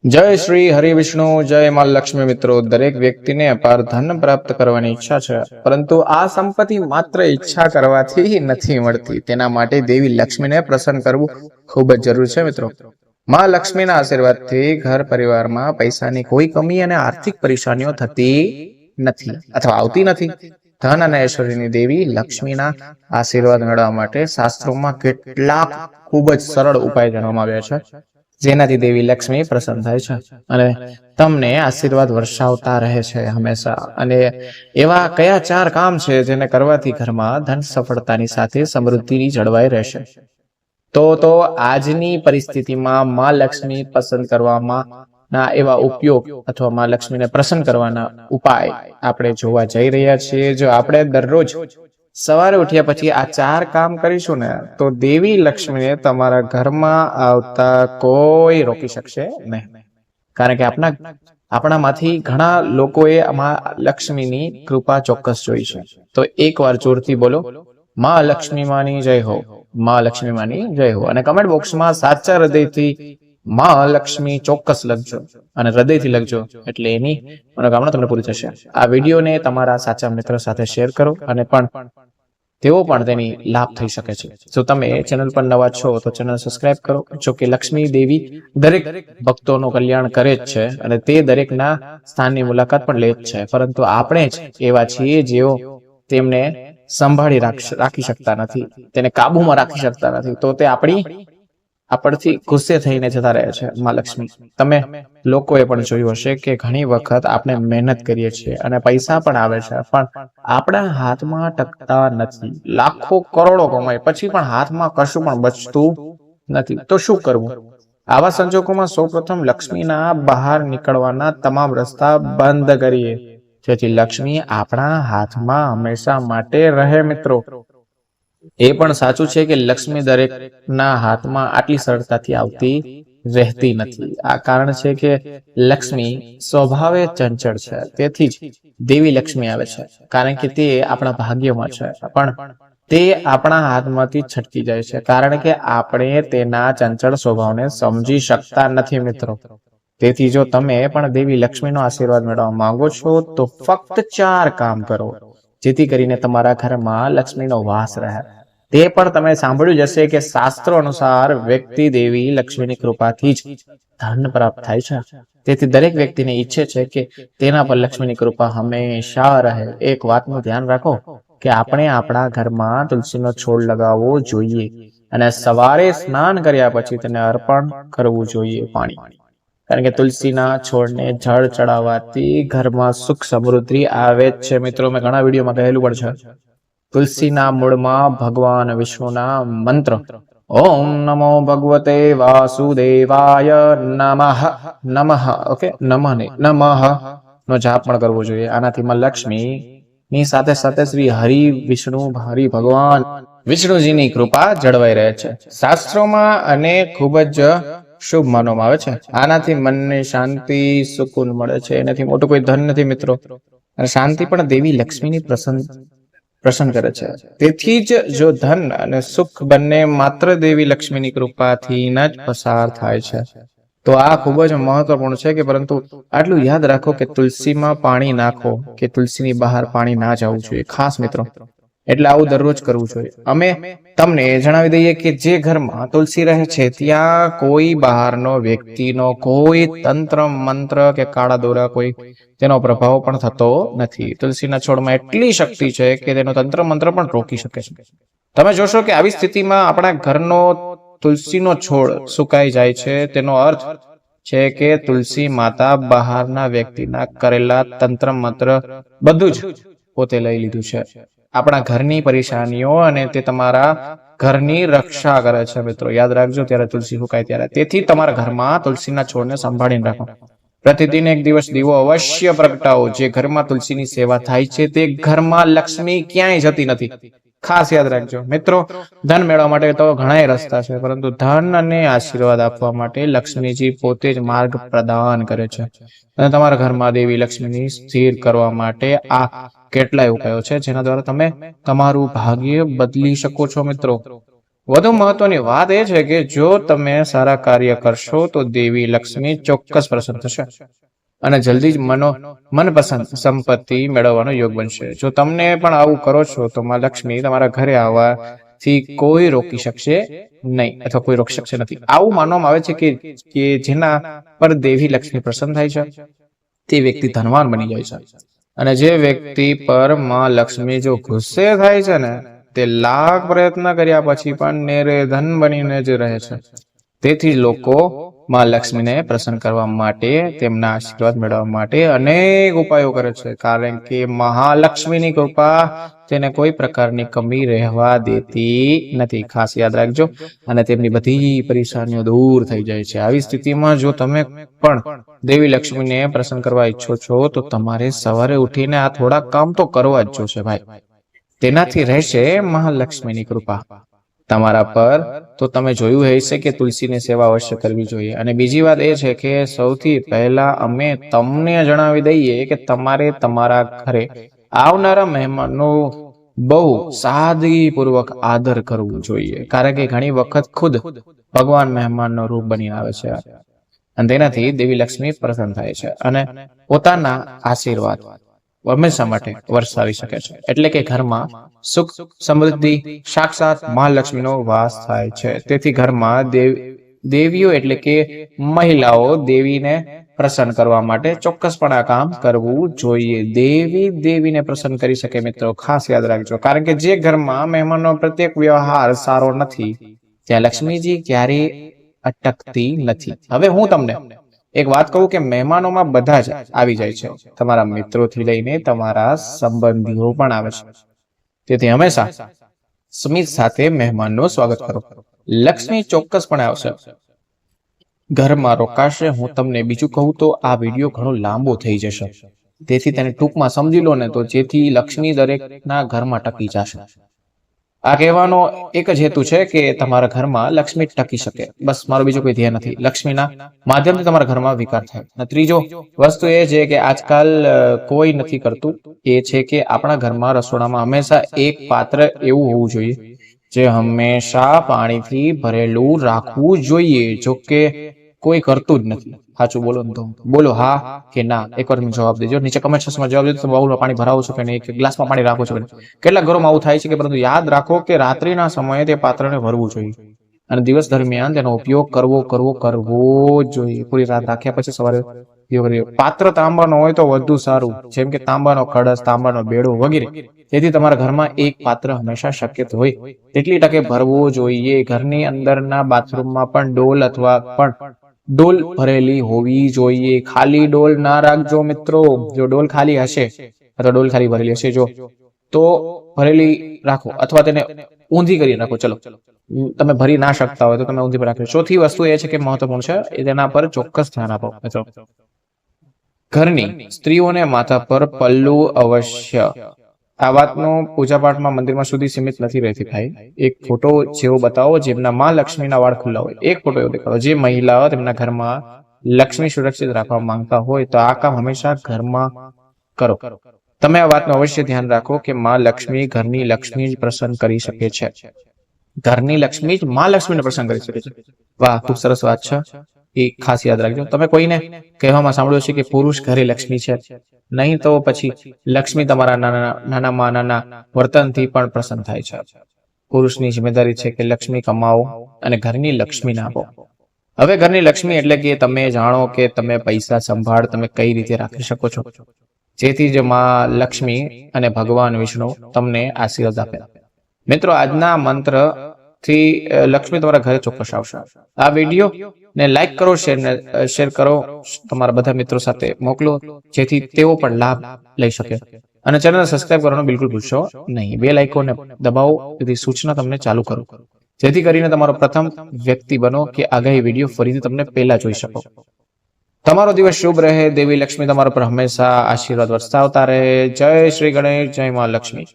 જય શ્રી હરિ વિષ્ણુ, જય માં લક્ષ્મી. મિત્રો, દરેક વ્યક્તિને અપાર ધન પ્રાપ્ત કરવાની ઈચ્છા છે, પરંતુ આ સંપત્તિ માત્ર ઈચ્છા કરવાથી નથી મળતી. તેના માટે દેવી લક્ષ્મીને પ્રસન્ન કરવું ખૂબ જ જરૂરી છે. મિત્રો, માં લક્ષ્મીના આશીર્વાદથી ઘર પરિવારમાં પૈસાની કોઈ કમી અને આર્થિક પરેશાનીઓ થતી નથી અથવા આવતી નથી. ધન અને ઐશ્વર્યની દેવી લક્ષ્મીના આશીર્વાદ મેળવવા માટે શાસ્ત્રોમાં કેટલાક ખૂબ જ સરળ ઉપાય જણાવવામાં આવ્યા છે, જેનાથી દેવી લક્ષ્મી પ્રસન્ન થાય છે અને તમને આશીર્વાદ વર્ષાવતા રહે છે હંમેશા. અને એવા કયા 4 કામ છે જેને કરવાથી ઘરમાં ધન સફળતાની સાથે સમૃદ્ધિની જળવાઈ રહેશે? તો આજની પરિસ્થિતિમાં માં લક્ષ્મી પસંદ કરવામાં ના એવા ઉપયોગ અથવા માં લક્ષ્મીને પ્રસન્ન કરવાના ઉપાય આપણે જોવા જઈ રહ્યા છીએ. જો આપણે દરરોજ સવારે ઉઠ્યા પછી આ 4 કામ કરીશું ને, તો દેવી લક્ષ્મીને તમારા ઘરમાં આવતા કોઈ રોકી શકશે નહીં. કારણ કે આપણામાંથી ઘણા લોકોએ માં લક્ષ્મીની કૃપા ચોક્કસ જોઈ છે. તો એકવાર જોરથી બોલો, માં લક્ષ્મી માની જય હો, માં લક્ષ્મી માની જય હો. અને કમેન્ટ બોક્સમાં સાચા હૃદયથી માં લક્ષ્મી ચોક્કસ લખજો અને હૃદયથી લખજો, એટલે એની મનોકામના તમને પૂરી થશે. આ વિડીયોને તમારા સાચા મિત્ર સાથે શેર કરો અને તેઓ પણ તેની લાભ થઈ શકે છે. જો તમે ચેનલ પર નવા છો તો ચેનલ સબસ્ક્રાઇબ કરો. જો કે લક્ષ્મી દેવી દરેક ભક્તોનું કલ્યાણ કરે જ છે અને તે દરેકના સ્થાનની મુલાકાત પણ લે જ છે, પરંતુ આપણે જ એવા છીએ જેઓ તેમને સંભાળી રાખી શકતા નથી, તેને કાબુમાં રાખી શકતા નથી. તો તે આપણથી ગુસ્સે થઈને જતા રહે છે. માં લક્ષ્મી, તમે લોકોએ પણ જોયું હશે કે ઘણી વખત આપણે મહેનત કરીએ છીએ અને પૈસા પણ આવે છે, પણ આપણા હાથમાં ટકતા નથી. લાખો કરોડો કમાય પછી પણ હાથમાં કશું પણ બચતું નથી. તો શું કરવું? આવા સંજોગોમાં સૌપ્રથમ લક્ષ્મીના બહાર નીકળવાના તમામ રસ્તા બંધ કરીએ, જેથી લક્ષ્મી આપણા હાથમાં હંમેશા માટે રહે. મિત્રો, એ પણ સાચું છે કે લક્ષ્મી દરેકના હાથમાં આટલી સરળતાથી આવતી રહેતી નથી. આ કારણ છે કે લક્ષ્મી સ્વભાવે ચંચળ છે. તેથી જ દેવી લક્ષ્મી આવે છે, કારણ કે તે આપણા ભાગ્યમાં છે, પણ તે આપણા હાથમાંથી છટકી જાય છે કારણ કે આપણે તેના ચંચળ સ્વભાવને સમજી શકતા નથી. મિત્રો, તેથી જો તમે પણ દેવી લક્ષ્મીનો આશીર્વાદ મેળવવા માંગો છો તો ફક્ત 4 કામ કરો, જેથી કરીને તમારા ઘરમાં લક્ષ્મીનો વાસ રહે. તે પણ તમે સાંભળ્યું જ હશે કે શાસ્ત્રો અનુસાર વ્યક્તિ દેવી લક્ષ્મીની કૃપાથી જ ધન પ્રાપ્ત થાય છે. તેથી દરેક વ્યક્તિને ઈચ્છે છે કે તેના પર લક્ષ્મીની કૃપા હંમેશા રહે. એક વાતનું ધ્યાન રાખો કે આપણે આપણા ઘરમાં તુલસીનો છોડ લગાવવો જોઈએ અને સવારે સ્નાન કર્યા પછી તેને અર્પણ કરવું જોઈએ પાણી. કારણ કે તુલસીના છોડને જળ ચડાવવાથી ઘરમાં સુખ સમૃદ્ધિ આવે જ છે. મિત્રો, મેં ઘણા વિડીયોમાં કહેલું પણ છે. તુલસીના મૂળમાં ભગવાન વિષ્ણુના મંત્ર ઓમ નમો ભગવતે વાસુદેવાય નમઃ નમઃ ઓકે નમઃ નો જાપ પણ કરવો જોઈએ. આનાથી માં લક્ષ્મી ની સાથે સાથે શ્રી હરિ ભગવાન વિષ્ણુજીની કૃપા જળવાઈ રહે છે. શાસ્ત્રોમાં અને ખૂબ જ શુભ માનવામાં આવે છે. આનાથી મનને શાંતિ, સુકૂન મળે છે. એનાથી મોટું કોઈ ધન નથી. મિત્રો, અને શાંતિ પણ દેવી લક્ષ્મીની પ્રસન્ન કરે છે. તેથી જ જો ધન અને સુખ બંને માત્ર દેવી લક્ષ્મીની કૃપાથી જ પસાર થાય છે. તો આ ખૂબ જ મહત્વપૂર્ણ છે કે પરંતુ આટલું યાદ રાખો કે તુલસીમાં પાણી નાખો કે તુલસીની બહાર પાણી ના જવું જોઈએ, ખાસ મિત્રો. એટલે આવું દરરોજ કરવું જોઈએ. અમે તમને જણાવી દઈએ કે જે ઘરમાં તુલસી રહે છે ત્યાં કોઈ બહારનો વ્યક્તિનો કોઈ તંત્ર મંત્ર કે કાળા દોરા કોઈ તેનો પ્રભાવ પણ થતો નથી. તુલસીના છોડમાં એટલી શક્તિ છે કે તેનો તંત્ર મંત્ર પણ રોકી શકે છે. તમે જોશો કે આવી સ્થિતિમાં આપણા ઘરનો તુલસીનો છોડ સુકાઈ જાય છે, તેનો અર્થ છે કે તુલસી માતા બહારના વ્યક્તિના કરેલા તંત્ર મંત્ર બધું જ પોતે લઈ લીધું છે. આપણા ઘરની પરેશાનીઓ અને તે તમારા ઘરની રક્ષા કરે છે. મિત્રો, યાદ રાખજો ત્યારે તુલસી સુકાય ત્યારે. તેથી તમારા ઘરમાં તુલસીના છોડને સંભાળીને રાખો. પ્રતિદિન એક દિવસ દીવો અવશ્ય પ્રગટાવો. જે ઘરમાં તુલસીની સેવા થાય છે તે ઘરમાં લક્ષ્મી ક્યાંય જતી નથી. ખાસ યાદ રાખજો. મિત્રો, ધન મેળવવા માટે તો ઘણા રસ્તા છે, પરંતુ ધન અને આશીર્વાદ આપવા માટે લક્ષ્મીજી પોતે જ માર્ગ પ્રદાન કરે છે. અને તમારા ઘરમાં દેવી લક્ષ્મીની સ્થિર કરવા માટે આ કેટલાય ઉપાયો છે જેના દ્વારા તમે તમારું ભાગ્ય બદલી શકો છો. મિત્રો, વધુ મહત્વની વાત એ છે કે જો તમે સારા કાર્ય કરશો તો દેવી લક્ષ્મી ચોક્કસ પ્રસન્ન થશે અને જલ્દી જ મનપસંદ સંપત્તિ મેળવવાનો યોગ બનશે. જો તમને પણ આવું કરો છો તો માં લક્ષ્મી તમારા ઘરે આવવાથી કોઈ રોકી શકશે નહીં અથવા કોઈ રોકી શકશે નથી. આવું માનવામાં આવે છે કે જેના પર દેવી લક્ષ્મી પ્રસન્ન થાય છે તે વ્યક્તિ ધનવાન બની જાય છે. અને જે વ્યક્તિ પર માં લક્ષ્મી જો ગુસ્સે થાય છે ને તે લાખ પ્રયત્ન કર્યા પછી પણ નિર્ધન બનીને જ રહે છે. તેથી લોકો માં લક્ષ્મીને પ્રસન્ન કરવા માટે તેમના આશીર્વાદ મેળવવા માટે અનેક ઉપાયો કરે છે, કારણ કે મહાલક્ષ્મીની કૃપા તેને કોઈ પ્રકારની કમી રહેવા દેતી નથી. ખાસ યાદ રાખજો. અને તેમની બધી પરેશાનીઓ દૂર થઈ જાય છે. આવી સ્થિતિમાં જો તમે પણ દેવી લક્ષ્મીને પ્રસન્ન કરવા ઈચ્છો છો તો તમારે સવારે ઉઠીને આ થોડા કામ તો કરવા જ જોશે ભાઈ. તેનાથી રહેશે મહાલક્ષ્મીની કૃપા તમારા પર. તો તમે જોયું હશે કે તુલસીની સેવા અવશ્ય કરવી જોઈએ. અને બીજી વાત એ છે કે સૌથી પહેલા અમે તમને જણાવી દઈએ કે તમારે તમારા ઘરે આવનારા મહેમાનો બહુ સાદગીપૂર્વક આદર કરવું જોઈએ, કારણ કે ઘણી વખત ખુદ ભગવાન મહેમાનનો રૂપ બની આવે છે અને તેનાથી દેવી લક્ષ્મી પ્રસન્ન થાય છે અને પોતાના આશીર્વાદ હંમેશા માટે વરસાવી શકે છે. એટલે કે ઘરમાં સુખ સમૃદ્ધિ સાક્ષાત મહાલક્ષ્મીનો વાસ થાય છે. તેથી ઘરમાં દેવીઓ એટલે કે મહિલાઓ દેવીને પ્રસન્ન કરવા માટે ચોક્કસપણે આ કામ કરવું જોઈએ. દેવીને પ્રસન્ન કરી શકે મિત્રો, ખાસ યાદ રાખજો. કારણ કે જે ઘરમાં મહેમાનો પ્રત્યેક વ્યવહાર સારો નથી ત્યાં લક્ષ્મીજી ક્યારેય અટકતી નથી. હવે હું તમને એક વાત કહું કે મહેમાનોમાં બધા જ આવી જાય છે. તમારા મિત્રોથી લઈને તમારા સંબંધીઓ પણ આવે છે. તેથી હંમેશા સ્મિત સાથે મહેમાનનું સ્વાગત કરો. લક્ષ્મી ચોક્કસપણે આવશે, ઘરમાં રોકાશે. હું તમને બીજું કહું તો આ વિડીયો ઘણો લાંબો થઈ જશે, તેથી તેને ટૂંકમાં સમજી લો ને તો જેથી લક્ષ્મી દરેકના ઘરમાં ટકી જશે. આ કહેવાનો એક જ હેતુ છે કે તમારા ઘરમાં લક્ષ્મી ટકી શકે, બસ. મારો બીજો કોઈ ધ્યેય નથી. લક્ષ્મીના માધ્યમથી તમારા ઘરમાં વિકાર થાય. અને ત્રીજો વસ્તુ એ છે કે આજકાલ કોઈ નથી કરતું, એ છે કે આપણા ઘરમાં રસોડામાં હંમેશા એક પાત્ર એવું હોવું જોઈએ જે હંમેશા પાણીથી ભરેલું રાખવું જોઈએ. જો કે કોઈ કરતું જ નથી. સાચું બોલો તો બોલો હા કે ના, એકવાર મને જવાબ દેજો. નીચે કમેન્ટ સેક્શનમાં જવાબ દેજો. તમે બાઉલમાં પાણી ભરાવો છો કે નહીં, એક ગ્લાસમાં પાણી રાખો છો કે નહીં. કેટલાક ઘરોમાં આવું થાય છે કે, પરંતુ યાદ રાખો કે રાત્રિના સમયે તે પાત્રને ભરવું જોઈએ અને દિવસ દરમિયાન તેનો ઉપયોગ કરવો જોઈએ. પૂરી રાત રાખ્યા પછી સવારે ઉપયોગ કરીએ. પાત્ર તાંબાનો હોય તો વધુ સારું, જેમ કે તાંબાનો કળશ, તાંબાનો બેડો વગેરે. તેથી તમારા ઘરમાં એક પાત્ર હંમેશા શક્ય હોય તેટલી ટકે ભરવો જોઈએ. ઘરની અંદરના બાથરૂમમાં પણ ડોલ અથવા પણ ડોલ ભરેલી હોવી જોઈએ. ખાલી ડોલ ના રાખજો મિત્રો. જો ડોલ ખાલી હશે અથવા ડોલ ખાલી ભરેલી હશે જો તો ભરેલી રાખો અથવા તેને ઊંધી કરી રાખો. ચલો, તમે ભરી ના શકતા હોય તો તમે ઊંધી પર રાખો. ચોથી વસ્તુ એ છે કે મહત્વપૂર્ણ છે, તેના પર ચોક્કસ ધ્યાન આપો મિત્રો. ઘરની સ્ત્રીઓને માથા પર પલ્લુ અવશ્ય. આ વાતનો પૂજાપાઠમાં મંદિરમાં સુધી સીમિત નથી રહેતી ભાઈ. એક ફોટો જેવો બતાવો જેમના માં લક્ષ્મીના વાળ ખુલ્લા હોય. એક ફોટો એવો દેખાડો. જે મહિલાઓ તેમના ઘરમાં લક્ષ્મી સુરક્ષિત રાખવા માંગતા હોય તો આ કામ હંમેશા ઘરમાં કરો. તમે આ વાતનું અવશ્ય ધ્યાન રાખો કે માં લક્ષ્મી ઘરની લક્ષ્મી જ પ્રસન્ન કરી શકે છે. ઘરની લક્ષ્મી જ માં લક્ષ્મીને પ્રસન્ન કરી શકે છે. વાહ, ખૂબ સરસ વાત છે. એ ખાસ યાદ રાખજો. તમે કોઈને કહેવામાં સાંભળ્યું છે કે પુરુષ ઘરે લક્ષ્મી છે? નહીં તો પછી લક્ષ્મી તમારા નાના વર્તનથી પણ પ્રસન્ન થાય છે. પુરુષની જિમ્મેદારી છે કે લક્ષ્મી કમાવો અને ઘરની લક્ષ્મીને આપો. હવે ઘરની લક્ષ્મી એટલે કે તમે જાણો કે તમે પૈસા સંભાળ તમે કઈ રીતે રાખી શકો છો, જેથી જ માં લક્ષ્મી અને ભગવાન વિષ્ણુ તમને આશીર્વાદ આપે. મિત્રો, આજના મંત્ર થી લક્ષ્મી તમારા ઘરે ચોક્કસ આવશે. આ વિડીયો ને લાઈક કરો, શેર કરો, તમારા બધા મિત્રો સાથે મોકલો, જેથી તેઓ પણ લાભ લઈ શકે. અને ચેનલને સબસ્ક્રાઇબ કરવાનું બિલકુલ ભૂલશો નહીં. બે લાઇકોને દબાવો, તેથી સૂચના તમને ચાલુ કરો, જેથી કરીને તમારો પ્રથમ વ્યક્તિ બનો કે આગાહી વિડીયો ફરીથી તમને પહેલા જોઈ શકો. તમારો દિવસ શુભ રહે. દેવી લક્ષ્મી તમારા પર હંમેશા આશીર્વાદ વરસાવતા રહે. જય શ્રી ગણેશ, જય મા લક્ષ્મી.